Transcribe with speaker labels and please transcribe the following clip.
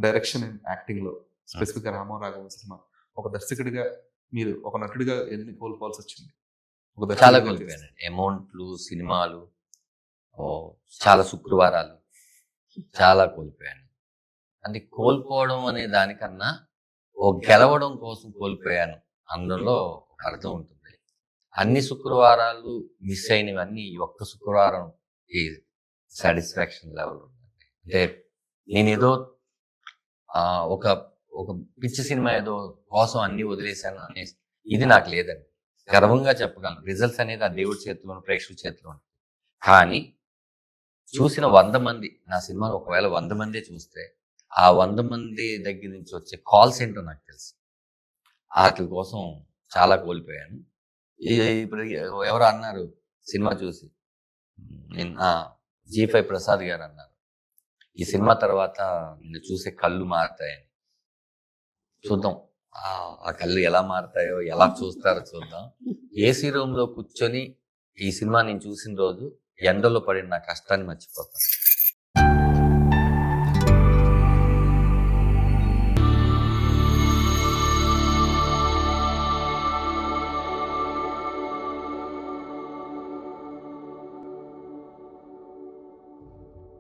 Speaker 1: Direction and acting లో specific గా రామో రాఘవ సినిమా ఒక దర్శకుడిగా మీరు ఒక నటుడిగా ఎన్ని కోల్పోవాల్సి వచ్చింది?
Speaker 2: చాలా కోల్పోయాను. అమౌంట్లు, సినిమాలు, చాలా శుక్రవారాలు చాలా కోల్పోయాను. అంటే కోల్పోవడం అనే దానికన్నా గెలవడం కోసం కోల్పోయాను అందులో ఒక అర్థం ఉంటుంది. అన్ని శుక్రవారాలు మిస్ అయినవన్నీ ఈ ఒక్క శుక్రవారం ఈ సాటిస్ఫాక్షన్ లెవెల్ ఉంటుంది. అంటే నేను ఏదో ఒక ఒక పిచ్చి సినిమా ఏదో కోసం అన్ని వదిలేశాను అనే ఇది నాకు లేదండి. గర్వంగా చెప్పగలను. రిజల్ట్స్ అనేది ఆ దేవుడి చేతిలో, ప్రేక్షకుల చేతిలో ఉంటుంది. కానీ చూసిన 100 మంది నా సినిమాను ఒకవేళ 100 మందే చూస్తే ఆ 100 మంది దగ్గర నుంచి వచ్చే కాల్స్ ఏంటో నాకు తెలుసు. వాటి కోసం చాలా కోల్పోయాను. ఇప్పుడు ఎవరు అన్నారు సినిమా చూసి, G5 ప్రసాద్ గారు అన్నారు, ఈ సినిమా తర్వాత నిన్ను చూసే కళ్ళు మారుతాయని. చూద్దాం ఆ కళ్ళు ఎలా మారుతాయో, ఎలా చూస్తారో చూద్దాం. ఏసీ రూమ్ లో కూర్చొని ఈ సినిమా నేను చూసిన రోజు ఎండలో పడిన నా కష్టాన్ని మర్చిపోతాను.